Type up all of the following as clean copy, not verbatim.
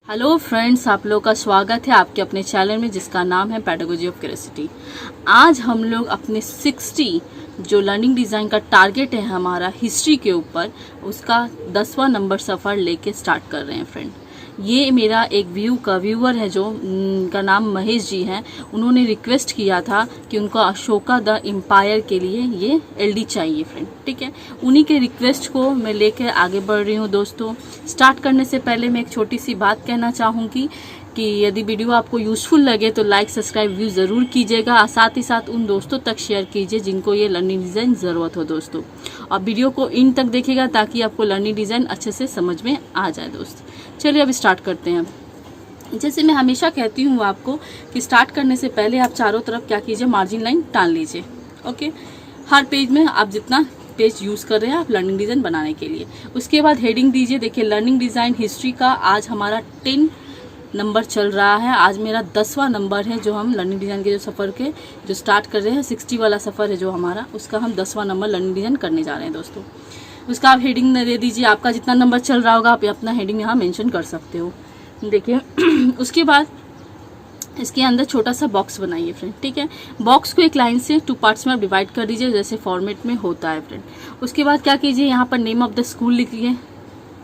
Hello friends, आप लोग का स्वागत है आपके अपने चैनल में जिसका नाम है पेडागोजी ऑफ क्यूरियोसिटी। आज हम लोग अपने 60 जो लर्निंग डिज़ाइन का टारगेट है हमारा हिस्ट्री के ऊपर, उसका 10वां नंबर सफ़र लेके स्टार्ट कर रहे हैं फ्रेंड। ये मेरा एक व्यूअर है जो का नाम महेश जी हैं। उन्होंने रिक्वेस्ट किया था कि उनको अशोका द एम्पायर के लिए ये एलडी चाहिए फ्रेंड, ठीक है। उन्हीं के रिक्वेस्ट को मैं लेकर आगे बढ़ रही हूँ दोस्तों। स्टार्ट करने से पहले मैं एक छोटी सी बात कहना चाहूँगी कि यदि वीडियो आपको यूज़फुल लगे तो लाइक सब्सक्राइब व्यू ज़रूर कीजिएगा और साथ ही साथ उन दोस्तों तक शेयर कीजिए जिनको ये लर्निंग डिज़ाइन ज़रूरत हो दोस्तों। और वीडियो को इन तक देखिएगा ताकि आपको लर्निंग डिज़ाइन अच्छे से समझ में आ जाए दोस्त। चलिए अब स्टार्ट करते हैं। जैसे मैं हमेशा कहती हूँ आपको कि स्टार्ट करने से पहले आप चारों तरफ क्या कीजिए, मार्जिन लाइन टान लीजिए। ओके, हर पेज में आप जितना पेज यूज़ कर रहे हैं आप लर्निंग डिज़ाइन बनाने के लिए। उसके बाद हेडिंग दीजिए। देखिए, लर्निंग डिज़ाइन हिस्ट्री का आज हमारा 10 नंबर चल रहा है। आज मेरा 10वां नंबर है जो हम लर्निंग डिज़ाइन के जो सफ़र के जो स्टार्ट कर रहे हैं। 60 वाला सफ़र है जो हमारा, उसका हम 10वां नंबर लर्निंग डिज़ाइन करने जा रहे हैं दोस्तों। उसका आप हेडिंग दे दीजिए। आपका जितना नंबर चल रहा होगा आप अपना हेडिंग यहाँ मेंशन कर सकते हो। देखिए उसके बाद इसके अंदर छोटा सा बॉक्स बनाइए फ्रेंड, ठीक है। बॉक्स को एक लाइन से 2 पार्ट्स में आप डिवाइड कर दीजिए जैसे फॉर्मेट में होता है फ्रेंड। उसके बाद क्या कीजिए, यहाँ पर नेम ऑफ द स्कूल लिखिए,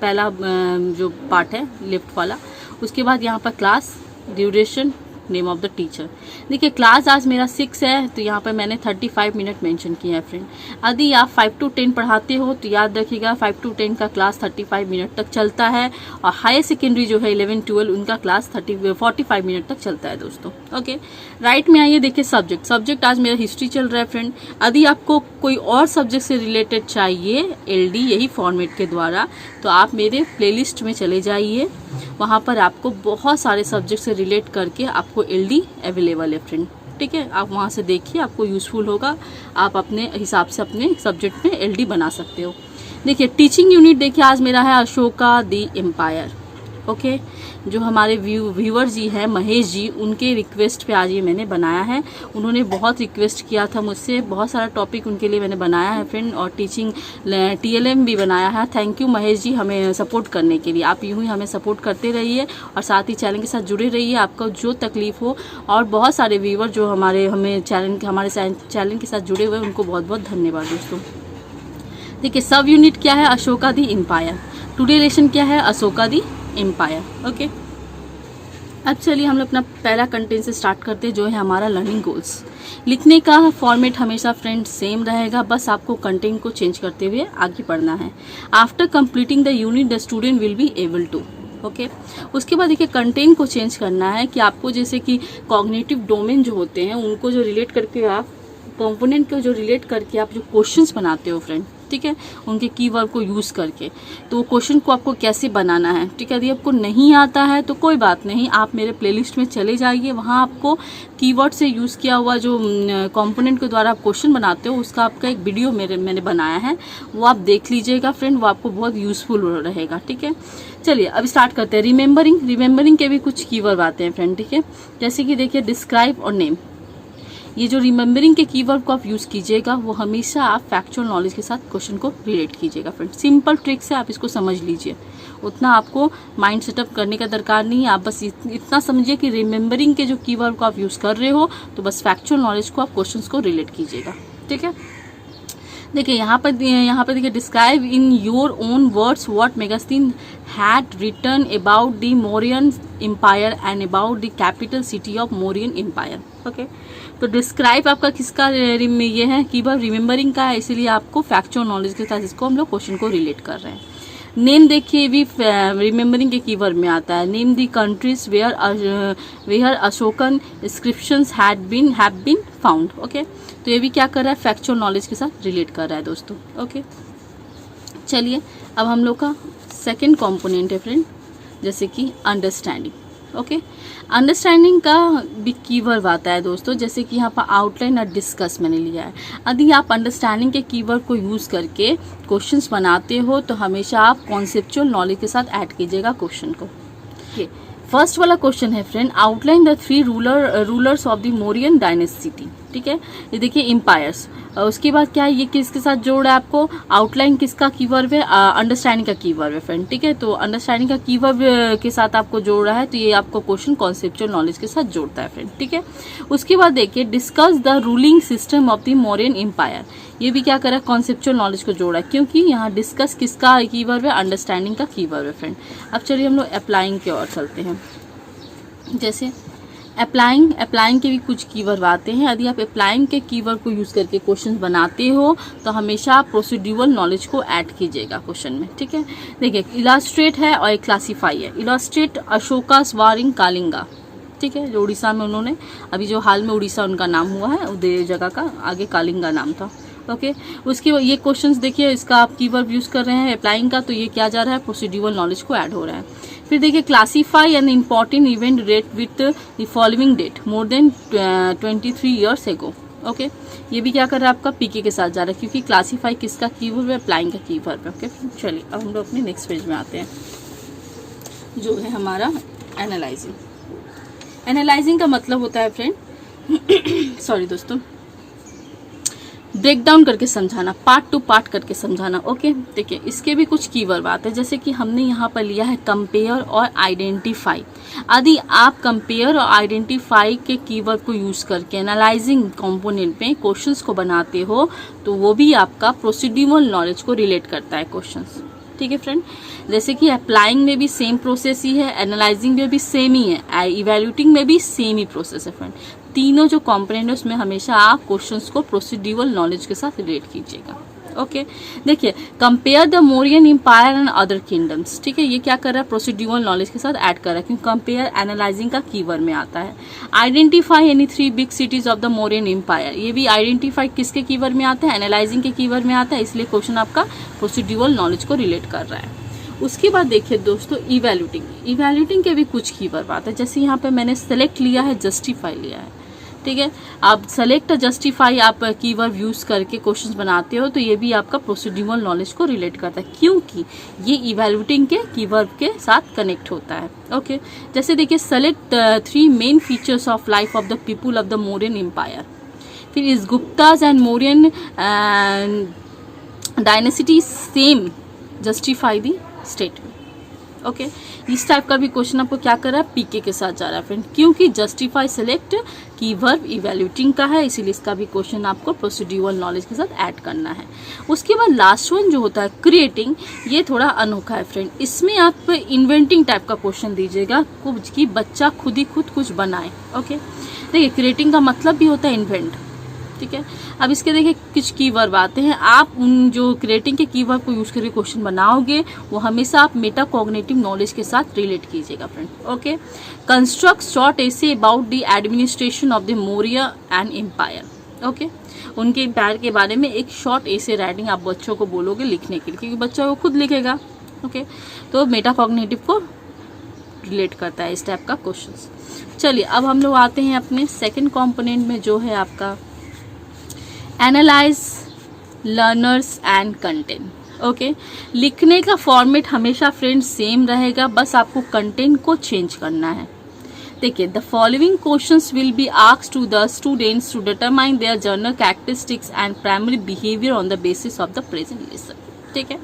पहला जो पार्ट है लेफ्ट वाला। उसके बाद यहाँ पर class, duration, name of the teacher. देखिए क्लास आज मेरा 6 है तो यहाँ पर मैंने 35 मिनट मेंशन किया है फ्रेंड। यदि आप 5 to 10 पढ़ाते हो तो याद रखिएगा 5 to 10 का क्लास 35 मिनट तक चलता है। और हायर सेकेंडरी जो है 11-12 उनका क्लास 45 मिनट तक चलता है दोस्तों। ओके, राइट में आइए। देखिए सब्जेक्ट आज मेरा हिस्ट्री चल रहा है फ्रेंड। यदि आपको कोई और सब्जेक्ट से रिलेटेड चाहिए एलडी यही फॉर्मेट के द्वारा तो आप मेरे प्लेलिस्ट में चले जाइए। वहाँ पर आपको बहुत सारे सब्जेक्ट से रिलेट करके आपको एलडी अवेलेबल है फ्रेंड, ठीक है। आप वहाँ से देखिए, आपको यूज़फुल होगा। आप अपने हिसाब से अपने सब्जेक्ट में एलडी बना सकते हो। देखिए टीचिंग यूनिट, देखिए आज मेरा है अशोका द एम्पायर। ओके, जो हमारे व्यूअर जी हैं महेश जी, उनके रिक्वेस्ट पे आज ये मैंने बनाया है। उन्होंने बहुत रिक्वेस्ट किया था मुझसे, बहुत सारा टॉपिक उनके लिए मैंने बनाया है फ्रेंड। और टीचिंग TLM भी बनाया है। थैंक यू महेश जी हमें सपोर्ट करने के लिए। आप यूँ ही हमें सपोर्ट करते रहिए और साथ ही चैनल के साथ जुड़े रहिए। आपको जो तकलीफ हो, और बहुत सारे व्यूअर जो हमारे चैनल के साथ जुड़े हुए हैं उनको बहुत बहुत धन्यवाद दोस्तों। देखिए सब यूनिट क्या है, Ashoka the empire. Today lesson क्या है, अशोका द एम्पायर। ओके, अब चलिए हम लोग अपना पहला कंटेंट से स्टार्ट करते हैं जो है हमारा लर्निंग गोल्स। लिखने का फॉर्मेट हमेशा फ्रेंड सेम रहेगा, बस आपको कंटेंट को चेंज करते हुए आगे बढ़ना है। After completing the unit the student will be able to. Okay, उसके बाद देखिए कंटेंट को चेंज करना है कि आपको जैसे कि कॉग्निटिव डोमेन जो होते हैं उनको जो रिलेट करके आप कंपोनेंट को जो रिलेट करके आप जो क्वेश्चंस बनाते हो फ्रेंड, ठीक है, उनके कीवर्ड को यूज़ करके, तो वो क्वेश्चन को आपको कैसे बनाना है, ठीक है। यदि आपको नहीं आता है तो कोई बात नहीं, आप मेरे प्लेलिस्ट में चले जाइए। वहाँ आपको कीवर्ड से यूज़ किया हुआ जो कंपोनेंट के द्वारा आप क्वेश्चन बनाते हो उसका आपका एक वीडियो मैंने बनाया है, वो आप देख लीजिएगा फ्रेंड, वो आपको बहुत यूज़फुल रहेगा, ठीक है। चलिए अब स्टार्ट करते हैं। रिमेंबरिंग के भी कुछ कीवर्ड आते हैं फ्रेंड, ठीक है। जैसे कि देखिए डिस्क्राइब और नेम। ये जो रिमेंबरिंग के कीवर्ड को आप यूज़ कीजिएगा वो हमेशा आप फैक्चुअल नॉलेज के साथ क्वेश्चन को रिलेट कीजिएगा फ्रेंड। सिंपल ट्रिक से आप इसको समझ लीजिए, उतना आपको माइंड सेटअप करने का दरकार नहीं है। आप बस इतना समझिए कि रिमेंबरिंग के जो कीवर्ड को आप यूज़ कर रहे हो तो बस फैक्चुअल नॉलेज को आप क्वेश्चन को रिलेट कीजिएगा, ठीक है। देखिए यहाँ पर देखिए describe in your own words what magazine had written about the Mauryan empire and about the capital city of Mauryan empire. Okay, तो डिस्क्राइब आपका किसका ये है, कीवर्ड रिमेंबरिंग का है, इसीलिए आपको फैक्चुअल नॉलेज के साथ इसको हम लोग क्वेश्चन को रिलेट कर रहे हैं। नेम देखिए भी रिमेंबरिंग के कीवर्ड में आता है। Name the countries where Ashokan inscriptions have been found. Okay, तो ये भी क्या कर रहा है, फैक्चुअल नॉलेज के साथ रिलेट कर रहा है दोस्तों। ओके, चलिए अब हम लोग का सेकेंड कॉम्पोनेंट है फ्रेंड, जैसे कि अंडरस्टैंडिंग। ओके, अंडरस्टैंडिंग का भी कीवर्ड आता है दोस्तों, जैसे कि यहाँ पर आउटलाइन और डिस्कस मैंने लिया है। यदि आप अंडरस्टैंडिंग के कीवर्ड को यूज़ करके क्वेश्चंस बनाते हो तो हमेशा आप कॉन्सेप्चुअल नॉलेज के साथ ऐड कीजिएगा क्वेश्चन को। फर्स्ट वाला क्वेश्चन है friend, outline the 3 rulers of the Mauryan dynasty. ठीक है, ये देखिए एम्पायर्स। उसके बाद क्या है, ये किसके साथ जोड़ है आपको, आउटलाइन किसका कीवर्ड है, अंडरस्टैंडिंग का कीवर्ड है फ्रेंड। ठीक है, तो अंडरस्टैंडिंग का कीवर्ड के साथ आपको जोड़ रहा है, तो ये आपको क्वेश्चन कॉन्सेप्चुअल नॉलेज के साथ जोड़ता है फ्रेंड। ठीक है, उसके बाद देखिए discuss the ruling system of the Mauryan empire. ये भी क्या करा, कॉन्सेप्चुअल नॉलेज को जोड़ा है, क्योंकि यहाँ डिस्कस किसका कीवर्ड है, अंडरस्टैंडिंग का कीवर्ड है फ्रेंड। अब चलिए हम लोग अप्लाइंग की ओर चलते हैं। जैसे अप्लाइंग के भी कुछ कीवर्ड आते हैं। यदि आप अप्लाइंग के कीवर्ड को यूज करके क्वेश्चन बनाते हो तो हमेशा आप प्रोसीड्यूरल नॉलेज को ऐड कीजिएगा क्वेश्चन में। ठीक है, देखिए इलास्ट्रेट है और एक क्लासीफाई है। इलास्ट्रेट अशोका स्वारिंग कालिंगा। ठीक है, जो उड़ीसा में उन्होंने अभी जो हाल में उड़ीसा उनका नाम हुआ है, उदय जगह का, आगे कालिंगा नाम था। ओके, उसके ये क्वेश्चंस देखिए, इसका आप कीवर्ड यूज कर रहे हैं अप्लाइंग का, तो ये क्या जा रहा है, प्रोसीड्यूरल नॉलेज को ऐड हो रहा है। फिर देखिए classify an important event date with the following date more than 23 years ago. Okay, ये भी क्या कर रहा है, आपका पीके के साथ जा रहा है, क्योंकि क्लासीफाई किसका कीवर्ड है, अप्लाइंग का कीवर्ड है। ओके, चलिए अब हम लोग अपने नेक्स्ट पेज में आते हैं, जो है हमारा एनालाइजिंग। एनालाइजिंग का मतलब होता है फ्रेंड सॉरी दोस्तों, ब्रेक डाउन करके समझाना, पार्ट टू पार्ट करके समझाना। ओके, देखिए इसके भी कुछ कीवर्ड आते हैं, जैसे कि हमने यहाँ पर लिया है कंपेयर और आइडेंटिफाई। यदि आप कंपेयर और आइडेंटिफाई के कीवर्ड को यूज करके एनालाइजिंग कंपोनेंट में क्वेश्चंस को बनाते हो तो वो भी आपका प्रोसीड्यूरल नॉलेज को रिलेट करता है क्वेश्चंस। ठीक है फ्रेंड, जैसे कि अप्लाइंग में भी सेम प्रोसेस ही है, एनालाइजिंग में भी सेम ही है, इवैल्यूएटिंग में भी सेम ही प्रोसेस है फ्रेंड। तीनों जो कॉम्पोनेंट है उसमें हमेशा आप क्वेश्चंस को प्रोसीड्यूरल नॉलेज के साथ रिलेट कीजिएगा। ओके, देखिए compare the Mauryan empire and other kingdoms. ठीक है, ये क्या कर रहा है, प्रोसीड्यूरल नॉलेज के साथ ऐड कर रहा है, क्योंकि कंपेयर एनालाइजिंग का कीवर्ड में आता है। Identify any 3 big cities of the Mauryan empire, ये भी आइडेंटिफाई किसके कीवर्ड में आता है, एनालाइजिंग के कीवर्ड में आता है, इसलिए क्वेश्चन आपका प्रोसीड्यूरल नॉलेज को रिलेट कर रहा है। उसके बाद देखिए दोस्तों इवैल्यूएटिंग के भी कुछ कीवर्ड आते हैं, जैसे यहाँ पे मैंने सेलेक्ट लिया है, जस्टिफाई लिया है। ठीक है, आप सेलेक्ट जस्टिफाई आप कीवर्ड यूज करके क्वेश्चंस बनाते हो, तो ये भी आपका प्रोसीड्यूरल नॉलेज को रिलेट करता है, क्योंकि ये इवैल्यूएटिंग के कीवर्ड के साथ कनेक्ट होता है। ओके, जैसे देखिए select 3 main features of life of the people of the Mauryan empire. फिर is Guptas and Mauryan dynasty same, justify the statement. Okay, इस टाइप का भी क्वेश्चन आपको क्या कर रहा है, पीके के साथ जा रहा है फ्रेंड, क्योंकि जस्टिफाई सेलेक्ट कीवर्ड इवैल्यूएटिंग का है, इसीलिए इसका भी क्वेश्चन आपको प्रोसीड्यूरल नॉलेज के साथ ऐड करना है। उसके बाद लास्ट वन जो होता है क्रिएटिंग, ये थोड़ा अनोखा है फ्रेंड, इसमें आप इन्वेंटिंग टाइप का क्वेश्चन दीजिएगा कि बच्चा खुद ही कुछ बनाए। ओके, देखिए क्रिएटिंग का मतलब भी होता है इन्वेंट। ठीक है, अब इसके देखिए कुछ कीवर्ड आते हैं, आप उन जो क्रिएटिंग के कीवर्ड को यूज करके क्वेश्चन बनाओगे वो हमेशा आप मेटा कॉग्निटिव नॉलेज के साथ रिलेट कीजिएगा friend. Okay, construct short essay about the administration of the Maurya and empire. Okay, उनके एम्पायर के बारे में एक शॉर्ट एसे राइटिंग आप बच्चों को बोलोगे लिखने के लिए, क्योंकि बच्चा वो खुद लिखेगा। ओके, तो मेटा कॉग्निटिव को रिलेट करता है इस टाइप का क्वेश्चन। चलिए अब हम लोग आते हैं अपने सेकेंड कॉम्पोनेंट में, जो है आपका analyse learners and content. Okay, लिखने का फॉर्मेट हमेशा फ्रेंड्स सेम रहेगा, बस आपको कंटेंट को चेंज करना है। देखिए the following questions will be asked to the students to determine their general characteristics and primary behaviour on the basis of the present lesson. ठीक है,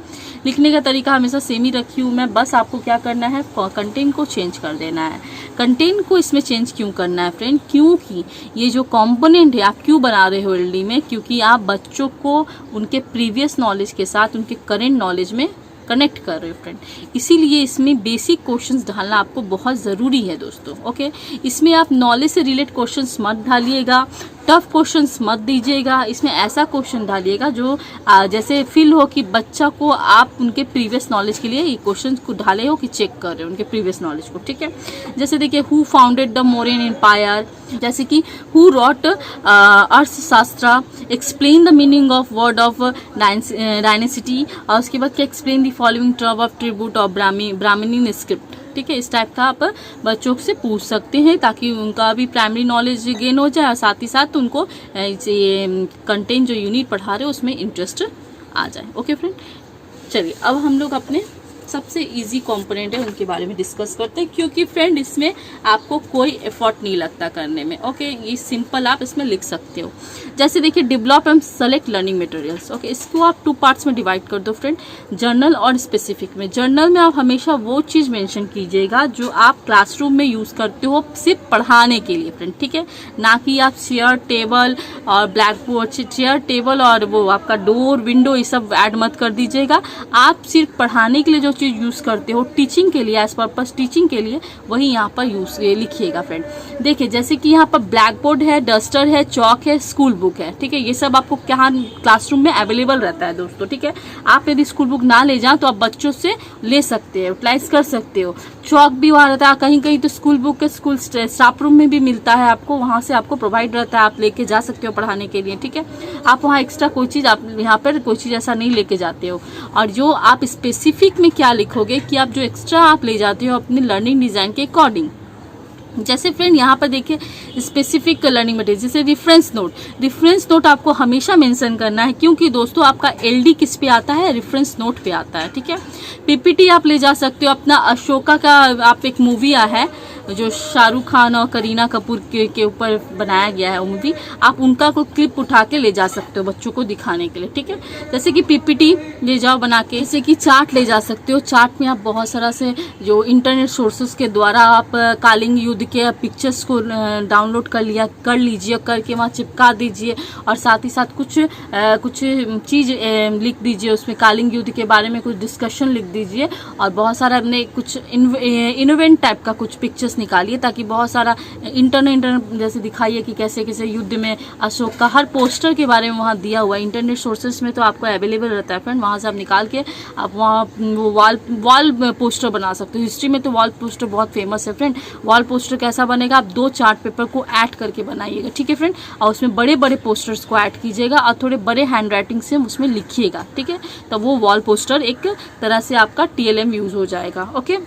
लिखने का तरीका हमेशा सेम ही रखी हूँ मैं, बस आपको क्या करना है, कंटेंट को चेंज कर देना है। कंटेंट को इसमें चेंज क्यों करना है फ्रेंड, क्योंकि ये जो कंपोनेंट है आप क्यों बना रहे हो एलडी में, क्योंकि आप बच्चों को उनके प्रीवियस नॉलेज के साथ उनके करेंट नॉलेज में कनेक्ट कर रहे हो फ्रेंड, इसीलिए इसमें बेसिक क्वेश्चंस डालना आपको बहुत ज़रूरी है दोस्तों। ओके, इसमें आप नॉलेज से रिलेटेड क्वेश्चंस मत डालिएगा, टफ क्वेश्चंस मत दीजिएगा, इसमें ऐसा क्वेश्चन डालिएगा जो जैसे फील हो कि बच्चा को आप उनके प्रीवियस नॉलेज के लिए ये क्वेश्चन को ढाले हो कि चेक कर रहे हो उनके प्रीवियस नॉलेज को। ठीक है, जैसे देखिए who founded the Mauryan empire, जैसे कि who wrote Arthashastra, explain the meaning of word of dynasty, और उसके बाद क्या explain the following term of tribute of Brahmani script. ठीक है, इस टाइप का आप बच्चों से पूछ सकते हैं ताकि उनका भी प्राइमरी नॉलेज गेन हो जाए और साथ ही साथ उनको ये कंटेंट जो यूनिट पढ़ा रहे हो उसमें इंटरेस्ट आ जाए। ओके फ्रेंड, चलिए अब हम लोग अपने सबसे इजी कंपोनेंट है उनके बारे में डिस्कस करते हैं, क्योंकि फ्रेंड इसमें आपको कोई एफर्ट नहीं लगता करने में। ओके, ये सिंपल आप इसमें लिख सकते हो। जैसे देखिए, develop and select learning materials. Okay, इसको आप 2 पार्ट्स में डिवाइड कर दो फ्रेंड, जर्नल और स्पेसिफिक में। जर्नल में आप हमेशा वो चीज़ मेंशन कीजिएगा जो आप क्लासरूम में यूज़ करते हो सिर्फ पढ़ाने के लिए फ्रेंड, ठीक है, ना कि आप चेयर टेबल और ब्लैक बोर्ड, चेयर टेबल और वो आपका डोर विंडो ये सब ऐड मत कर दीजिएगा। आप सिर्फ पढ़ाने के लिए जो चीज़ यूज़ करते हो, टीचिंग के लिए, एज पर्पस टीचिंग के लिए, वही यहाँ पर यूज़ लिखिएगा फ्रेंड। देखिए, जैसे कि यहाँ पर ब्लैक बोर्ड है, डस्टर है, चौक है, स्कूल बुक है, ठीक है, ये सब आपको क्या क्लासरूम में अवेलेबल रहता है दोस्तों, ठीक है। आप यदि स्कूल बुक ना ले जाओ तो आप बच्चों से ले सकते हो, यूटिलाइज कर सकते हो। चौक भी वहाँ रहता है, कहीं कहीं तो स्कूल बुक के स्कूल स्टाफ रूम में भी मिलता है आपको, वहाँ से आपको प्रोवाइड रहता है, आप लेके जा सकते हो पढ़ाने के लिए, ठीक है। आप वहाँ एक्स्ट्रा कोई चीज़, आप यहाँ पर कोई चीज़ ऐसा नहीं लेके जाते हो। और जो आप स्पेसिफिक में क्या लिखोगे कि आप जो एक्स्ट्रा आप ले जाते हो अपनी लर्निंग डिज़ाइन के अकॉर्डिंग। जैसे फ्रेंड यहाँ पर देखिए, स्पेसिफिक लर्निंग मटेरियल, जैसे रेफरेंस नोट। रेफरेंस नोट आपको हमेशा मेंशन करना है, क्योंकि दोस्तों आपका एलडी किस पे आता है, रेफरेंस नोट पे आता है, ठीक है। पीपीटी आप ले जा सकते हो अपना, अशोका का आप एक मूवी आया है जो शाहरुख खान और करीना कपूर के ऊपर बनाया गया है वो मूवी, आप उनका कोई क्लिप उठा के ले जा सकते हो बच्चों को दिखाने के लिए, ठीक है। जैसे कि पीपीटी ले जाओ बना के। जैसे कि चार्ट ले जा सकते हो, चार्ट में आप बहुत सारा से जो इंटरनेट सोर्सेज के द्वारा आप कालिंग युद्ध के पिक्चर्स को डाउनलोड कर लीजिए, करके वहाँ चिपका दीजिए, और साथ ही साथ कुछ चीज़ लिख दीजिए उसमें, कालिंग युद्ध के बारे में कुछ डिस्कशन लिख दीजिए, और बहुत सारा अपने कुछ इनोवेंट टाइप का कुछ पिक्चर्स निकालिए, ताकि बहुत सारा इंटरनेट जैसे दिखाइए कि कैसे कैसे युद्ध में अशोक का हर पोस्टर के बारे में वहाँ दिया हुआ है। इंटरनेट सोर्सेज में तो आपको अवेलेबल रहता है फ्रेंड, वहाँ से आप निकाल के आप वहाँ वो वॉल पोस्टर बना सकते हो। हिस्ट्री में तो वॉल पोस्टर बहुत फेमस है फ्रेंड। वॉल पोस्टर कैसा बनेगा, आप 2 चार्ट पेपर को ऐड करके बनाइएगा, ठीक है फ्रेंड, और उसमें बड़े बड़े पोस्टर्स को ऐड कीजिएगा और थोड़े बड़े हैंड राइटिंग से उसमें लिखिएगा, ठीक है। तो वो वॉल पोस्टर एक तरह से आपका TLM यूज हो जाएगा। ओके,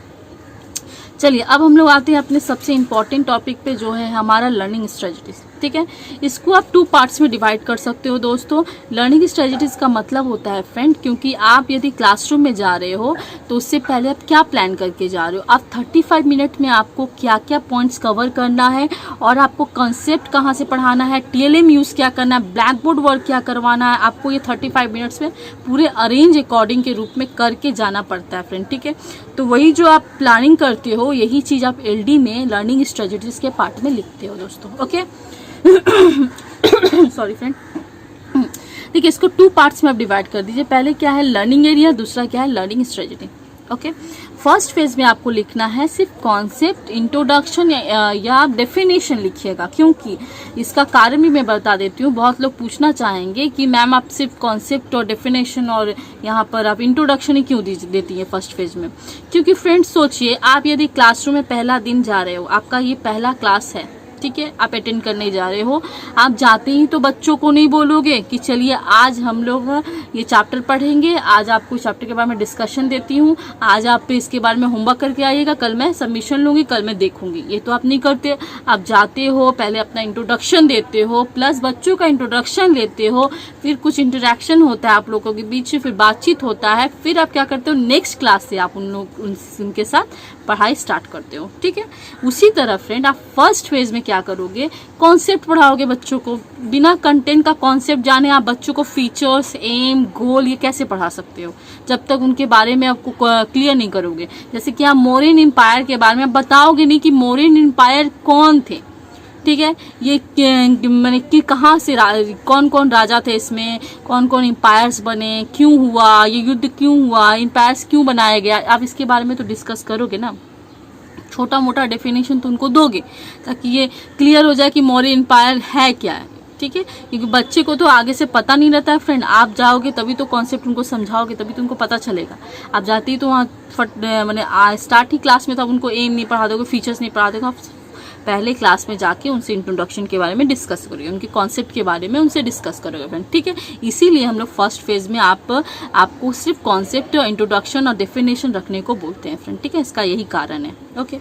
चलिए अब हम लोग आते हैं अपने सबसे इम्पॉर्टेंट टॉपिक पे, जो है हमारा लर्निंग स्ट्रेटजीज, ठीक है। इसको आप 2 पार्ट्स में डिवाइड कर सकते हो दोस्तों। लर्निंग स्ट्रेटजीज का मतलब होता है फ्रेंड, क्योंकि आप यदि क्लासरूम में जा रहे हो तो उससे पहले आप क्या प्लान करके जा रहे हो, आप 35 मिनट में आपको क्या क्या पॉइंट्स कवर करना है, और आपको कंसेप्ट कहाँ से पढ़ाना है, TLM यूज़ क्या करना है, ब्लैक बोर्ड वर्क क्या करवाना है, आपको ये 35 मिनट्स में पूरे अरेंज अकॉर्डिंग के रूप में करके जाना पड़ता है फ्रेंड, ठीक है। तो वही जो आप प्लानिंग करते हो, यही चीज़ आप LD में लर्निंग स्ट्रेटजीज के पार्ट में लिखते हो दोस्तों। Okay, sorry friend. देखिए, इसको 2 पार्ट्स में आप डिवाइड कर दीजिए। पहले क्या है लर्निंग एरिया, दूसरा क्या है learning strategy. Okay, first phase में आपको लिखना है सिर्फ कॉन्सेप्ट, इंट्रोडक्शन या डेफिनेशन लिखिएगा, क्योंकि इसका कारण भी मैं बता देती हूँ। बहुत लोग पूछना चाहेंगे कि मैम आप सिर्फ कॉन्सेप्ट और डेफिनेशन और यहाँ पर आप इंट्रोडक्शन ही क्यों देती हैं फर्स्ट फेज में। क्योंकि फ्रेंड्स सोचिए, आप यदि क्लासरूम में पहला दिन जा रहे हो, आपका ये पहला क्लास है, ठीक है, आप अटेंड करने जा रहे हो, आप जाते ही तो बच्चों को नहीं बोलोगे कि चलिए आज हम लोग ये चैप्टर पढ़ेंगे, आज आपको चैप्टर के बारे में डिस्कशन देती हूँ, आज आप इसके बारे में होमवर्क करके आइएगा, कल मैं सबमिशन लूँगी, कल मैं देखूँगी। ये तो आप नहीं करते। आप जाते हो, पहले अपना इंट्रोडक्शन देते हो, प्लस बच्चों का इंट्रोडक्शन लेते हो, फिर कुछ इंटरेक्शन होता है आप लोगों के बीच, फिर बातचीत होता है, फिर आप क्या करते हो, नेक्स्ट क्लास से आप उनके साथ पढ़ाई स्टार्ट करते हो, ठीक है। उसी तरह फ्रेंड आप फर्स्ट फेज में क्या करोगे, कॉन्सेप्ट पढ़ाओगे बच्चों को। बिना कंटेंट का कॉन्सेप्ट जाने आप बच्चों को फीचर्स, एम, गोल ये कैसे पढ़ा सकते हो जब तक उनके बारे में आपको क्लियर नहीं करोगे। जैसे कि आप मौर्यन एम्पायर के बारे में बताओगे नहीं कि मौर्यन एम्पायर कौन थे, ठीक है, ये मैंने कि कहाँ से कौन कौन राजा थे, इसमें कौन कौन एम्पायर्स बने, क्यों हुआ ये युद्ध, क्यों हुआ, एम्पायर्स क्यों बनाया गया, आप इसके बारे में तो डिस्कस करोगे ना। छोटा मोटा डेफिनेशन तो उनको दोगे ताकि ये क्लियर हो जाए कि मौर्य एम्पायर है क्या है, ठीक है। क्योंकि बच्चे को तो आगे से पता नहीं रहता है फ्रेंड, आप जाओगे तभी तो कॉन्सेप्ट उनको समझाओगे, तभी तो उनको पता चलेगा। आप जाते ही तो वहाँ मैंने स्टार्ट ही क्लास में तो आप उनको एम नहीं पढ़ा दोगे, फीचर्स नहीं पढ़ा दोगे। आप पहले क्लास में जाके उनसे इंट्रोडक्शन के बारे में डिस्कस करोगे, उनके कॉन्सेप्ट के बारे में उनसे डिस्कस करोगे फ्रेंड, ठीक है। इसीलिए हम लोग फर्स्ट फेज में आपको सिर्फ कॉन्सेप्ट और इंट्रोडक्शन और डेफिनेशन रखने को बोलते हैं फ्रेंड, ठीक है। इसका यही कारण है। ओके,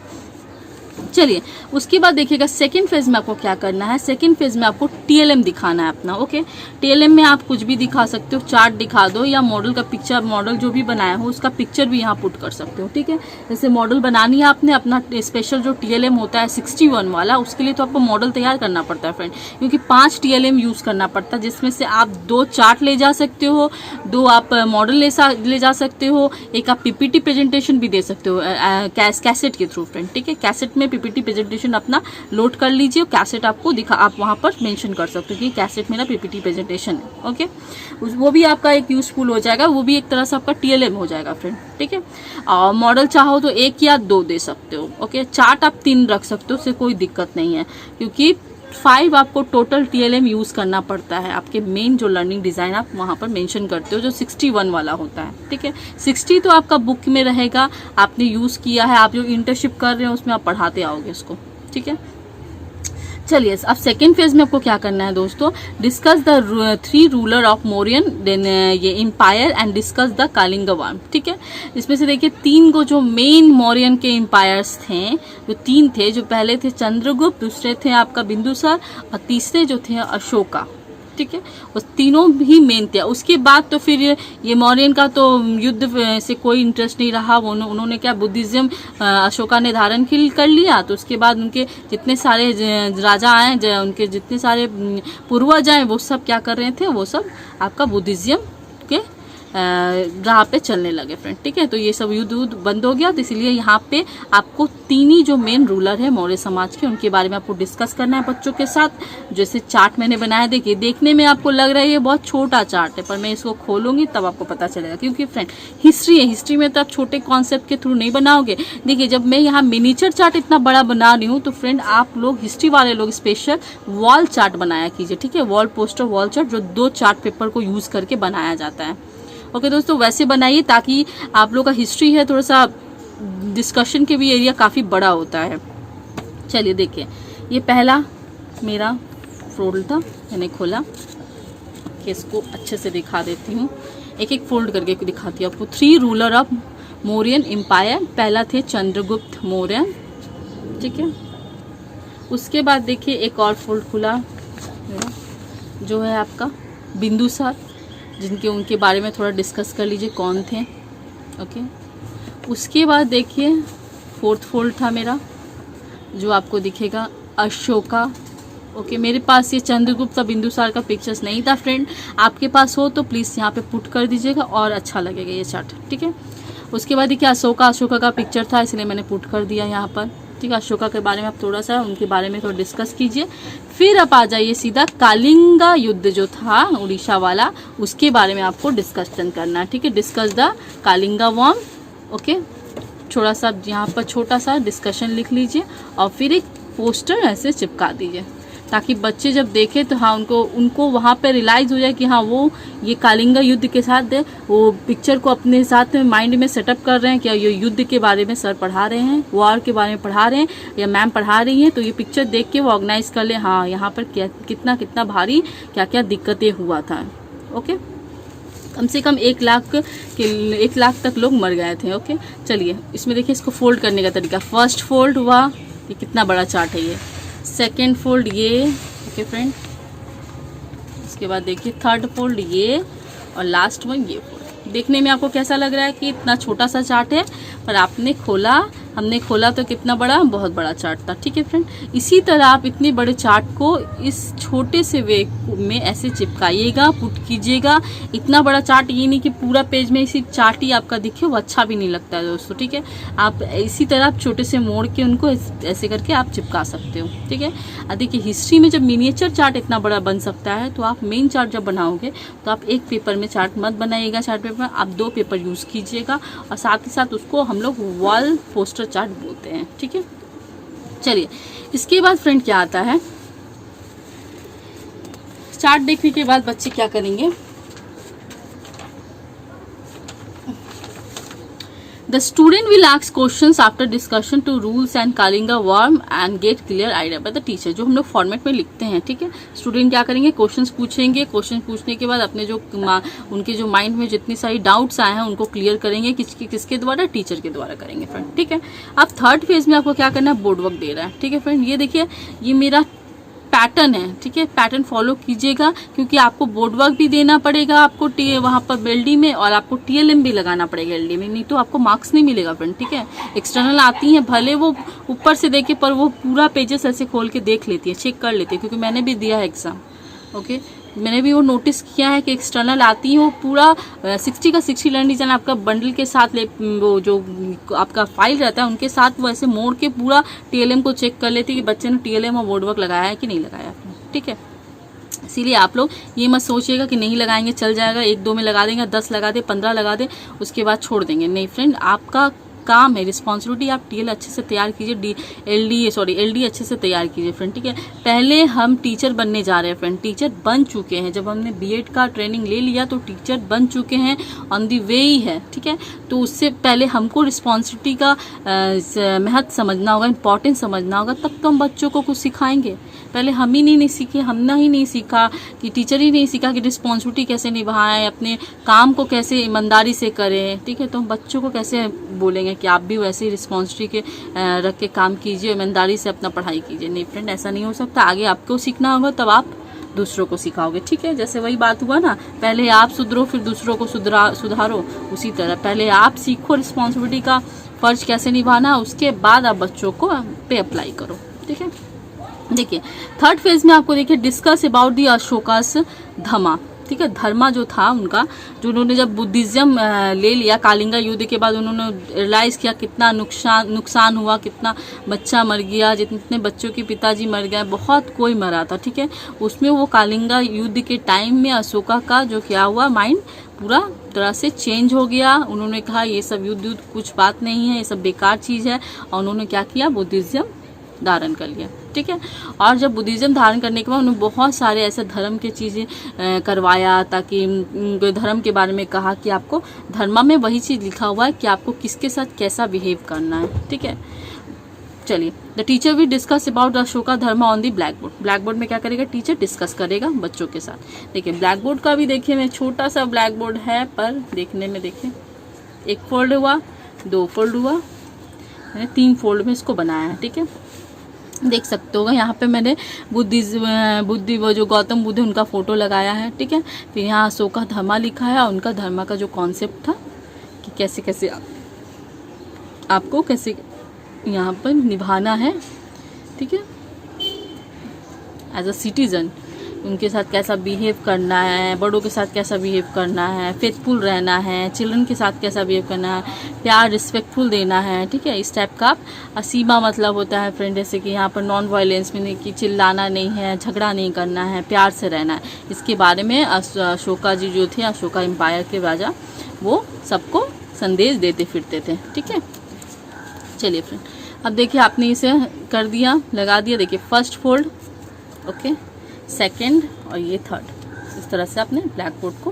चलिए उसके बाद देखिएगा सेकंड फेज में आपको क्या करना है। सेकंड फेज में आपको टीएलएम दिखाना है अपना। ओके, टीएलएम में आप कुछ भी दिखा सकते हो, चार्ट दिखा दो या मॉडल का पिक्चर, मॉडल जो भी बनाया हो उसका पिक्चर भी यहाँ पुट कर सकते हो। ठीक है, जैसे मॉडल बनानी है आपने अपना स्पेशल जो टीएलएम होता है 61 वाला, उसके लिए तो आपको मॉडल तैयार करना पड़ता है फ्रेंड, क्योंकि 5 टीएलएम यूज़ करना पड़ता है, जिसमें से आप 2 चार्ट ले जा सकते हो, 2 आप मॉडल ले जा सकते हो, एक आप पीपीटी प्रेजेंटेशन भी दे सकते हो कैसेट के थ्रू फ्रेंड। ठीक है, कैसेट में पीपीटी प्रेजेंटेशन अपना लोड कर लीजिए, कैसेट आपको दिखा, आप वहाँ पर मेंशन कर सकते हो कि कैसेट मेरा पीपीटी प्रेजेंटेशन है। ओके, वो भी आपका एक यूजफुल हो जाएगा, वो भी एक तरह से आपका टीएलएम हो जाएगा फ्रेंड। ठीक है, और मॉडल चाहो तो 1 या 2 दे सकते हो। ओके, चार्ट आप 3 रख सकते हो, उससे कोई दिक्कत नहीं है, क्योंकि 5 आपको टोटल टीएलएम यूज़ करना पड़ता है आपके मेन जो लर्निंग डिज़ाइन आप वहाँ पर मेंशन करते हो, जो 61 वाला होता है। ठीक है, 60 तो आपका बुक में रहेगा, आपने यूज़ किया है, आप जो इंटर्नशिप कर रहे हो उसमें आप पढ़ाते आओगे उसको। ठीक है, चलिए अब सेकेंड फेज में आपको क्या करना है दोस्तों, discuss the 3 ruler of Mauryan, then ये empire and discuss the Kalinga war. ठीक है, इसमें से देखिए 3 को जो मेन मौर्यन के एम्पायर्स थे, जो 3 थे, जो पहले थे चंद्रगुप्त, दूसरे थे आपका बिंदुसार और तीसरे जो थे अशोका। ठीक है, उस तीनों ही मेन थे। उसके बाद तो फिर ये मौर्यन का तो युद्ध से कोई इंटरेस्ट नहीं रहा, उन्होंने क्या बुद्धिज्म अशोका ने धारण कर लिया, तो उसके बाद उनके जितने सारे राजा आए, उनके जितने सारे पूर्वज आए, वो सब क्या कर रहे थे, वो सब आपका बुद्धिज्म के राह पे चलने लगे फ्रेंड। ठीक है, तो ये सब युद्ध बंद हो गया, तो इसलिए यहाँ पे आपको 3 ही जो मेन रूलर है मौर्य समाज के, उनके बारे में आपको डिस्कस करना है बच्चों के साथ। जैसे चार्ट मैंने बनाया, देखिए देखने में आपको लग रहा है ये बहुत छोटा चार्ट है, पर मैं इसको खोलूंगी तब आपको पता चलेगा, क्योंकि फ्रेंड हिस्ट्री है, हिस्ट्री में तो आप छोटे कॉन्सेप्ट के थ्रू नहीं बनाओगे। देखिए जब मैं यहाँ मिनीचर चार्ट इतना बड़ा बना रही हूँ, तो फ्रेंड आप लोग हिस्ट्री वाले लोग स्पेशल वॉल चार्ट बनाया कीजिए। ठीक है, वॉल पोस्टर, वॉल चार्ट, जो 2 चार्ट पेपर को यूज करके बनाया जाता है। ओके दोस्तों, वैसे बनाइए ताकि आप लोग का हिस्ट्री है थोड़ा सा डिस्कशन के भी एरिया काफ़ी बड़ा होता है। चलिए देखिए, ये पहला मेरा फोल्ड था, मैंने खोला कि इसको अच्छे से दिखा देती हूँ, एक एक फोल्ड करके दिखाती हूँ आपको। 3 रूलर ऑफ मौर्यन एम्पायर, पहला थे चंद्रगुप्त मौर्य। ठीक है, उसके बाद देखिए एक और फोल्ड खुला जो है आपका बिंदुसार, जिनके उनके बारे में थोड़ा डिस्कस कर लीजिए कौन थे। ओके, उसके बाद देखिए 4th फोल्ड था मेरा, जो आपको दिखेगा अशोका। ओके, मेरे पास ये चंद्रगुप्त और बिंदुसार का पिक्चर्स नहीं था फ्रेंड, आपके पास हो तो प्लीज़ यहाँ पे पुट कर दीजिएगा और अच्छा लगेगा ये चार्ट। ठीक है, उसके बाद देखिए अशोका का पिक्चर था, इसलिए मैंने पुट कर दिया यहाँ पर। ठीक है, अशोका के बारे में आप थोड़ा सा उनके बारे में थोड़ा डिस्कस कीजिए। फिर आप आ जाइए सीधा कालिंगा युद्ध जो था उड़ीसा वाला, उसके बारे में आपको डिस्कशन करना है। ठीक है, discuss the Kalinga warm. Okay, थोड़ा सा यहाँ पर छोटा सा डिस्कशन लिख लीजिए और फिर एक पोस्टर ऐसे चिपका दीजिए, ताकि बच्चे जब देखें तो हाँ उनको वहाँ पे रियलाइज़ हो जाए कि हाँ वो ये कालिंगा युद्ध के साथ वो पिक्चर को अपने साथ माइंड में सेटअप कर रहे हैं, क्या ये युद्ध के बारे में सर पढ़ा रहे हैं, वॉर के बारे में पढ़ा रहे हैं या मैम पढ़ा रही हैं, तो ये पिक्चर देख के वो ऑर्गेनाइज कर ले, हाँ यहाँ पर क्या कितना कितना भारी क्या क्या दिक्कतें हुआ था। ओके, कम से कम 1 लाख तक लोग मर गए थे। ओके, चलिए इसमें देखिए इसको फोल्ड करने का तरीका। फर्स्ट फोल्ड हुआ, ये कितना बड़ा चार्ट है ये। सेकेंड फोल्ड ये, ओके फ्रेंड, इसके बाद देखिए 3rd फोल्ड ये, और लास्ट में ये फोल्ड। देखने में आपको कैसा लग रहा है कि इतना छोटा सा चार्ट है, पर हमने खोला तो कितना बड़ा, बहुत बड़ा चार्ट था। ठीक है फ्रेंड, इसी तरह आप इतने बड़े चार्ट को इस छोटे से वे में ऐसे चिपकाइएगा, पुट कीजिएगा। इतना बड़ा चार्ट, ये नहीं कि पूरा पेज में इसी चार्ट ही आपका दिखे, वो अच्छा भी नहीं लगता है दोस्तों। ठीक है, आप इसी तरह आप छोटे से मोड़ के उनको ऐसे करके आप चिपका सकते हो। ठीक है, देखिए हिस्ट्री में जब मिनिएचर चार्ट इतना बड़ा बन सकता है, तो आप मेन चार्ट जब बनाओगे तो आप 1 पेपर में चार्ट मत बनाइएगा, चार्ट पेपर आप 2 पेपर यूज़ कीजिएगा, और साथ ही साथ उसको हम लोग वॉल पोस्टर चार्ट बोलते हैं। ठीक है, चलिए इसके बाद फ्रेंड क्या आता है, चार्ट देखने के बाद बच्चे क्या करेंगे, the student will ask questions after discussion to rules and Kalinga war and get clear idea by the teacher. जो हम लोग फॉर्मेट में लिखते हैं, ठीक है, स्टूडेंट क्या करेंगे, क्वेश्चंस पूछेंगे, क्वेश्चन पूछने के बाद अपने जो उनके जो माइंड में जितनी सारी डाउट्स आए हैं उनको क्लियर करेंगे, किसके द्वारा, टीचर के द्वारा करेंगे फ्रेंड, ठीक है। अब थर्ड फेज में आपको क्या करना है, बोर्ड वर्क दे रहा है, ठीक है फ्रेंड। ये देखिए, ये मेरा पैटर्न है, ठीक है, पैटर्न फॉलो कीजिएगा क्योंकि आपको बोर्ड वर्क भी देना पड़ेगा आपको वहाँ पर एलडी में, और आपको टीएलएम भी लगाना पड़ेगा एलडी में, नहीं तो आपको मार्क्स नहीं मिलेगा फ्रेंड, ठीक है। एक्सटर्नल आती हैं, भले वो ऊपर से देखे पर वो पूरा पेजेस ऐसे खोल के देख लेती है, चेक कर लेती है, क्योंकि मैंने भी दिया है एग्जाम, ओके। मैंने भी वो नोटिस किया है कि एक्सटर्नल आती है वो पूरा 60 का 60 लर्निंग डिजाइन आपका बंडल के साथ वो जो आपका फाइल रहता है उनके साथ वो ऐसे मोड़ के पूरा टीएलएम को चेक कर लेती है कि बच्चे ने टीएलएम और बोर्ड वर्क लगाया है कि नहीं लगाया, ठीक है। इसीलिए आप लोग ये मत सोचिएगा कि नहीं लगाएंगे चल जाएगा, 1-2 में लगा देंगे, 10 लगा दे, 15 लगा दे, उसके बाद छोड़ देंगे, नहीं फ्रेंड। आपका काम है, रिस्पॉन्सिबिलिटी, आप टीएल अच्छे से तैयार कीजिए, एलडी अच्छे से तैयार कीजिए फ्रेंड, ठीक है। पहले हम टीचर बनने जा रहे हैं फ्रेंड, टीचर बन चुके हैं, जब हमने बीएड का ट्रेनिंग ले लिया तो टीचर बन चुके हैं, ऑन दी वे ही है, ठीक है। तो उससे पहले हमको रिस्पॉन्सिबिलिटी का महत्व समझना होगा, इंपॉर्टेंस समझना होगा, तब तो हम बच्चों को कुछ सिखाएंगे। पहले हम ही नहीं सीखे, हमने ही नहीं सीखा कि टीचर ही नहीं सीखा कि रिस्पॉन्सिबिलिटी कैसे निभाएं, अपने काम को कैसे ईमानदारी से करें, ठीक है। तो हम बच्चों को कैसे बोलेंगे कि आप भी वैसे ही रिस्पॉन्सिबिलिटी के रख के काम कीजिए, ईमानदारी से अपना पढ़ाई कीजिए, नहीं फ्रेंड, ऐसा नहीं हो सकता। आगे आपको सीखना होगा तब आप दूसरों को सिखाओगे, ठीक है। जैसे वही बात हुआ ना, पहले आप सुधरो फिर दूसरों को सुधारो, उसी तरह पहले आप सीखो रिस्पॉन्सिबिलिटी का फर्ज कैसे निभाना, उसके बाद आप बच्चों को पे अप्लाई करो, ठीक है। देखिए थर्ड फेज में आपको देखिए डिस्कस अबाउट दी अशोकास धर्मा, ठीक है। धर्मा जो था उनका, जो उन्होंने जब बुद्धिज्म ले लिया कालिंगा युद्ध के बाद, उन्होंने रियलाइज किया कितना नुकसान हुआ, कितना बच्चा मर गया, जितने बच्चों के पिताजी मर गए, बहुत कोई मरा था, ठीक है। उसमें वो कालिंगा युद्ध के टाइम में अशोका का जो क्या हुआ, माइंड पूरा तरह से चेंज हो गया। उन्होंने कहा ये सब युद्ध कुछ बात नहीं है, ये सब बेकार चीज़ है, और उन्होंने क्या किया, बुद्धिज्म धारण कर लिया, ठीक है। और जब बुद्धिज्म धारण करने के बाद उन्होंने बहुत सारे ऐसे धर्म के चीज़ें करवाया, ताकि धर्म के बारे में कहा कि आपको धर्म में वही चीज़ लिखा हुआ है कि आपको किसके साथ कैसा बिहेव करना है, ठीक है। चलिए, the teacher will discuss about Ashoka Dharma on the black board. Black board में क्या करेगा, टीचर डिस्कस करेगा बच्चों के साथ। देखिए ब्लैक बोर्ड का भी देखिए, मैं छोटा सा ब्लैक बोर्ड है, पर देखने में देखिए 1 फोल्ड हुआ, 2 फोल्ड हुआ, मैंने 3 फोल्ड में इसको बनाया है, ठीक है। देख सकते होगा यहाँ पे मैंने बुद्धि वो जो गौतम बुद्ध उनका फोटो लगाया है, ठीक है। फिर यहाँ अशोका धर्मा लिखा है, और उनका धर्मा का जो कॉन्सेप्ट था कि कैसे कैसे आपको कैसे यहाँ पर निभाना है, ठीक है, एज अ सिटीजन, उनके साथ कैसा बिहेव करना है, बड़ों के साथ कैसा बिहेव करना है, फेथफुल रहना है, चिल्ड्रन के साथ कैसा बिहेव करना है, प्यार रिस्पेक्टफुल देना है, ठीक है। इस टाइप का आप असीमा मतलब होता है फ्रेंड, जैसे कि यहाँ पर नॉन वायलेंस में नहीं, कि चिल्लाना नहीं है, झगड़ा नहीं करना है, प्यार से रहना है। इसके बारे में अशोका जी जो थे, अशोका एम्पायर के राजा, वो सबको संदेश देते फिरते थे, ठीक है। चलिए फ्रेंड, अब देखिए आपने इसे कर दिया, लगा दिया, देखिए फर्स्ट फोल्ड, ओके, सेकेंड, और ये थर्ड, इस तरह से आपने ब्लैक बोर्ड को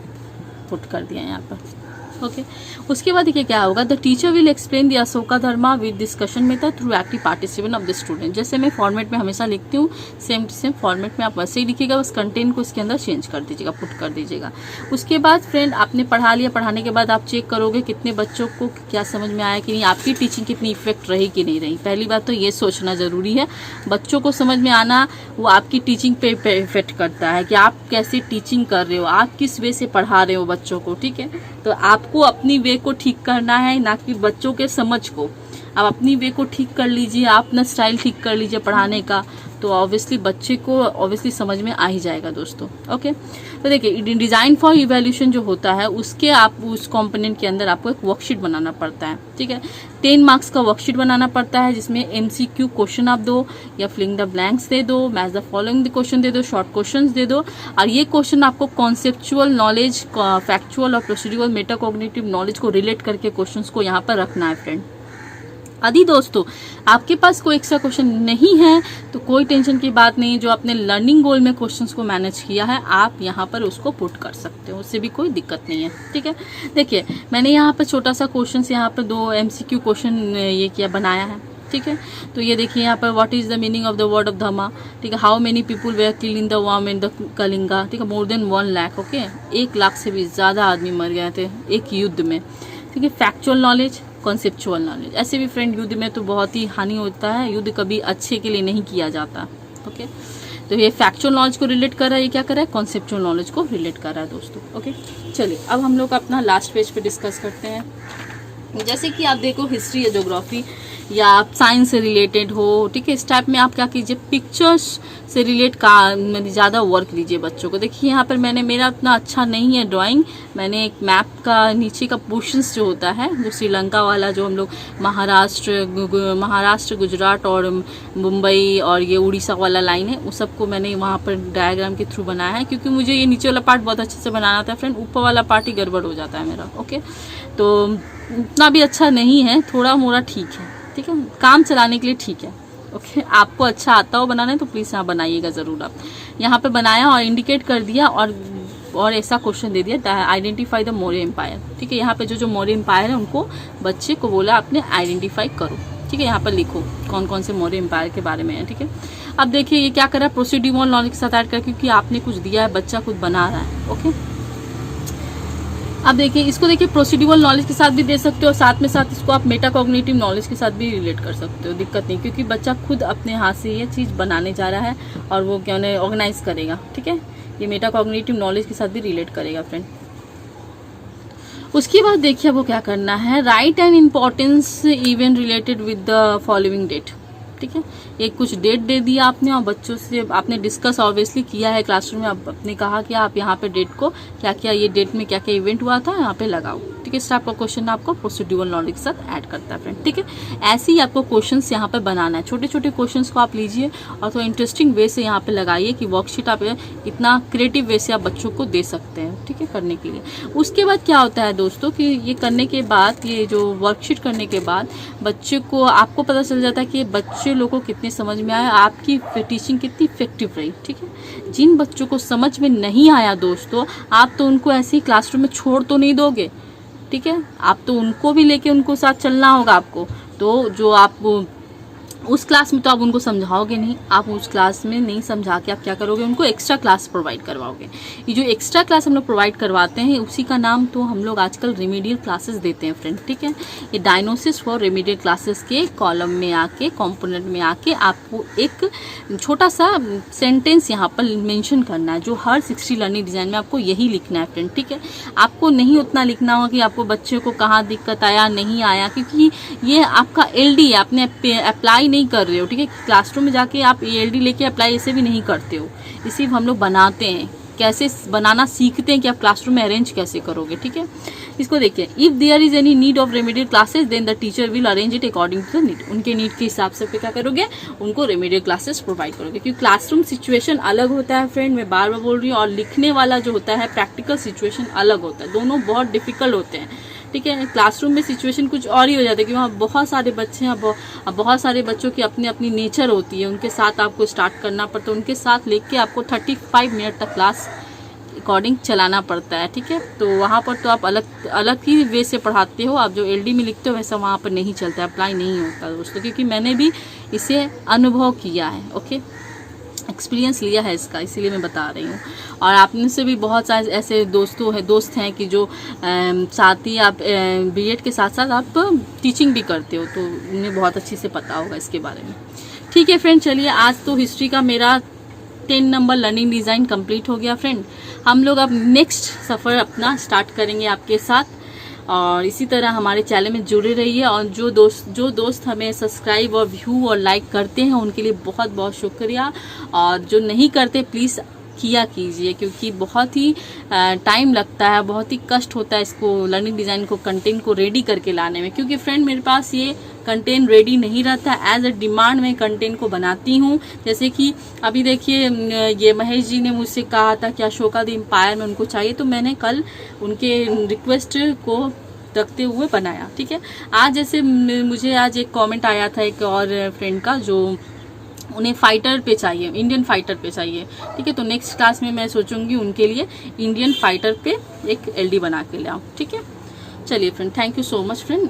पुट कर दिया यहाँ पर, ओके। उसके बाद देखिए क्या होगा, the teacher will explain the Ashoka Dharma with discussion method through active participation of the student. जैसे मैं फॉर्मेट में हमेशा लिखती हूँ, सेम टू सेम फॉर्मेट में आप वैसे ही लिखिएगा, बस कंटेंट को इसके अंदर चेंज कर दीजिएगा, पुट कर दीजिएगा। उसके बाद फ्रेंड आपने पढ़ा लिया, पढ़ाने के बाद आप चेक करोगे कितने बच्चों को क्या समझ में आया कि नहीं, आपकी टीचिंग कितनी इफेक्ट रही कि नहीं रही। पहली बात तो ये सोचना ज़रूरी है, बच्चों को समझ में आना वो आपकी टीचिंग पे इफेक्ट करता है कि आप कैसे टीचिंग कर रहे हो, आप किस वे से पढ़ा रहे हो बच्चों को, ठीक है। तो आपको अपनी वे को ठीक करना है, ना कि बच्चों के समझ को। आप अपनी वे को ठीक कर लीजिए, आप अपना स्टाइल ठीक कर लीजिए पढ़ाने का, तो ऑब्वियसली बच्चे को ऑब्वियसली समझ में आ ही जाएगा दोस्तों, ओके। तो देखिए डिज़ाइन फॉर इवैल्यूएशन जो होता है, उसके आप उस कंपोनेंट के अंदर आपको एक वर्कशीट बनाना पड़ता है, ठीक है। 10 मार्क्स का वर्कशीट बनाना पड़ता है, जिसमें MCQ क्वेश्चन आप दो, या फिलिंग द ब्लैंक्स दे दो, match the following the question दे दो, शॉर्ट क्वेश्चन दे दो। और ये क्वेश्चन आपको कॉन्सेप्चुअल नॉलेज, फैक्चुअल और प्रोसीड्यूरल मेटाकॉग्निटिव नॉलेज को रिलेट करके क्वेश्चन को यहाँ पर रखना है फ्रेंड, यदि दोस्तों आपके पास कोई एक्स्ट्रा क्वेश्चन नहीं है तो कोई टेंशन की बात नहीं, जो आपने लर्निंग गोल में क्वेश्चंस को मैनेज किया है आप यहाँ पर उसको पुट कर सकते हो, उससे भी कोई दिक्कत नहीं है। ठीक है, देखिए मैंने यहाँ पर छोटा सा क्वेश्चन यहाँ पर 2 MCQ क्वेश्चन ये किया बनाया है। ठीक है, तो ये देखिए यहाँ पर what is the meaning of the word of dhamma. ठीक है, how many people were killed in the war in the Kalinga. ठीक है, more than 1 lakh. Okay, 1 lakh से भी ज़्यादा आदमी मर गए थे एक युद्ध में। ठीक है, फैक्चुअल नॉलेज, कॉन्सेप्चुअल नॉलेज। ऐसे भी फ्रेंड युद्ध में तो बहुत ही हानि होता है, युद्ध कभी अच्छे के लिए नहीं किया जाता। ओके, तो ये फैक्चुअल नॉलेज को रिलेट कर रहा है, ये क्या कर रहा है, कॉन्सेप्चुअल नॉलेज को रिलेट कर रहा है दोस्तों। ओके, चलिए अब हम लोग अपना लास्ट पेज पे डिस्कस करते हैं। जैसे कि आप देखो हिस्ट्री या ज्योग्राफी या आप साइंस से रिलेटेड हो, ठीक है, इस टाइप में आप क्या कीजिए, पिक्चर्स से रिलेट का ज़्यादा वर्क लीजिए बच्चों को। देखिए यहाँ पर मेरा उतना अच्छा नहीं है ड्राइंग, मैंने एक मैप का नीचे का पोर्शंस जो होता है, जो श्रीलंका वाला, जो हम लोग महाराष्ट्र गुजरात और मुंबई और ये उड़ीसा वाला लाइन है, उस सबको मैंने वहाँ पर डायग्राम के थ्रू बनाया है, क्योंकि मुझे ये नीचे वाला पार्ट बहुत अच्छे से बनाना था फ्रेंड, ऊपर वाला पार्ट ही गड़बड़ हो जाता है मेरा। ओके, तो उतना भी अच्छा नहीं है, थोड़ा मोड़ा ठीक है। ठीक है, काम चलाने के लिए ठीक है। ओके, आपको अच्छा आता हो बनाने तो प्लीज़ यहाँ बनाइएगा ज़रूर। आप यहाँ पे बनाया और इंडिकेट कर दिया और ऐसा क्वेश्चन दे दिया, आइडेंटिफाई द मौर्य एम्पायर। ठीक है, यहाँ पे जो मौर्य एम्पायर है उनको बच्चे को बोला आपने आइडेंटिफाई करो। ठीक है, यहाँ पर लिखो कौन कौन से मौर्य एम्पायर के बारे में है। ठीक है, अब देखिए ये क्या कर रहा है, प्रोसीड्यूरल नॉलेज के साथ ऐड कर, क्योंकि आपने कुछ दिया है, बच्चा खुद बना रहा है। ओके, अब देखिए इसको, देखिए प्रोसीड्यूरल नॉलेज के साथ भी दे सकते हो, साथ में साथ इसको आप मेटाकॉग्निटिव नॉलेज के साथ भी रिलेट कर सकते हो, दिक्कत नहीं, क्योंकि बच्चा खुद अपने हाथ से ये चीज़ बनाने जा रहा है और वो क्या ऑर्गेनाइज करेगा। ठीक है, ये मेटाकॉग्निटिव नॉलेज के साथ भी रिलेट करेगा फ्रेंड। उसके बाद देखिए वो क्या करना है, write and importance event related with the following date. ठीक है, एक कुछ डेट दे दिया आपने और बच्चों से आपने डिस्कस ऑब्वियसली किया है क्लासरूम में, आपने कहा कि आप यहाँ पे डेट को क्या क्या, ये डेट में क्या क्या इवेंट हुआ था यहाँ पे लगाओ। ठीक है, इस टाइप का क्वेश्चन आपको प्रोसीड्यूरल नॉलेज के साथ ऐड करता है फ्रेंड। ठीक है, ऐसे ही आपको क्वेश्चंस यहाँ पे बनाना है, छोटे छोटे क्वेश्चंस को आप लीजिए और थोड़ा इंटरेस्टिंग वे से यहाँ पे लगाइए कि वर्कशीट आप इतना क्रिएटिव वे से आप बच्चों को दे सकते हैं। ठीक है, करने के लिए उसके बाद क्या होता है दोस्तों कि ये करने के बाद, ये जो वर्कशीट करने के बाद बच्चे को, आपको पता चल जाता है कि बच्चे लोगों को कितने समझ में आया, आपकी टीचिंग कितनी इफेक्टिव रही। ठीक है, जिन बच्चों को समझ में नहीं आया दोस्तों, आप तो उनको ऐसे ही क्लासरूम में छोड़ तो नहीं दोगे। ठीक है, आप तो उनको भी लेके उनको साथ चलना होगा आपको। तो जो आप उस क्लास में तो आप उनको समझाओगे नहीं, आप उस क्लास में नहीं समझा के आप क्या करोगे, उनको एक्स्ट्रा क्लास प्रोवाइड करवाओगे। ये जो एक्स्ट्रा क्लास हम लोग प्रोवाइड करवाते हैं उसी का नाम तो हम लोग आजकल रेमेडियल क्लासेस देते हैं फ्रेंड। ठीक है, ये डायग्नोसिस फॉर रेमेडियल क्लासेस के कॉलम में आके, कंपोनेंट में आके आपको एक छोटा सा सेंटेंस यहाँ पर मेंशन करना है, जो हर 60 लर्निंग डिज़ाइन में आपको यही लिखना है फ्रेंड। ठीक है, आपको नहीं उतना लिखना होगा कि आपको बच्चे को कहाँ दिक्कत आया नहीं आया, क्योंकि ये आपका LD है, आपने अप्लाई नहीं कर रहे हो। ठीक है, क्लासरूम में जाके आप ELD लेके अप्लाई ऐसे भी नहीं करते हो, इसी हम लोग बनाते हैं, कैसे बनाना सीखते हैं कि आप क्लासरूम में अरेंज कैसे करोगे। ठीक है, इसको देखिए, if there is any need of remedial classes then the teacher will arrange it according to the need. उनके नीड के हिसाब से क्या करोगे, उनको रेमेडियल क्लासेस प्रोवाइड करोगे, क्योंकि क्लासरूम सिचुएशन अलग होता है फ्रेंड, मैं बार बार बोल रही हूँ, और लिखने वाला जो होता है प्रैक्टिकल सिचुएशन अलग होता है, दोनों बहुत डिफिकल्ट होते हैं। ठीक है, क्लासरूम में सिचुएशन कुछ और ही हो जाता है कि वहाँ बहुत सारे बच्चे हैं, बहुत सारे बच्चों की अपनी अपनी नेचर होती है, उनके साथ आपको स्टार्ट करना पड़ता है, उनके साथ लेके आपको 35 मिनट तक क्लास अकॉर्डिंग चलाना पड़ता है। ठीक है, तो वहाँ पर तो आप अलग ही वे से पढ़ाते हो, आप जो LD में लिखते हो वैसा वहाँ पर नहीं चलता है, अप्लाई नहीं होता दोस्तों, क्योंकि मैंने भी इसे अनुभव किया है। ओके, एक्सपीरियंस लिया है इसका, इसीलिए मैं बता रही हूँ। और आप में से भी बहुत सारे ऐसे दोस्त हैं कि जो साथ ही आप BEd के साथ साथ आप टीचिंग भी करते हो, तो उन्हें बहुत अच्छे से पता होगा इसके बारे में। ठीक है फ्रेंड, चलिए आज तो हिस्ट्री का मेरा 10 नंबर लर्निंग डिज़ाइन कंप्लीट हो गया फ्रेंड। हम लोग अब नेक्स्ट सफ़र अपना स्टार्ट करेंगे आपके साथ, और इसी तरह हमारे चैनल में जुड़े रहिए। और जो दोस्त हमें सब्सक्राइब और व्यू और लाइक करते हैं उनके लिए बहुत बहुत शुक्रिया, और जो नहीं करते प्लीज़ किया कीजिए, क्योंकि बहुत ही टाइम लगता है, बहुत ही कष्ट होता है इसको लर्निंग डिज़ाइन को, कंटेंट को रेडी करके लाने में। क्योंकि फ्रेंड मेरे पास ये कंटेंट रेडी नहीं रहता, एज अ डिमांड मैं कंटेंट को बनाती हूँ। जैसे कि अभी देखिए, ये महेश जी ने मुझसे कहा था कि अशोका द एम्पायर में उनको चाहिए, तो मैंने कल उनके रिक्वेस्ट को रखते हुए बनाया। ठीक है, आज जैसे मुझे आज एक कमेंट आया था एक और फ्रेंड का, जो उन्हें फाइटर पे चाहिए, इंडियन फाइटर पे चाहिए। ठीक है, तो नेक्स्ट क्लास में मैं सोचूंगी उनके लिए इंडियन फाइटर पे एक LD बना के ले आऊँ। ठीक है, चलिए friend, thank you so much friend.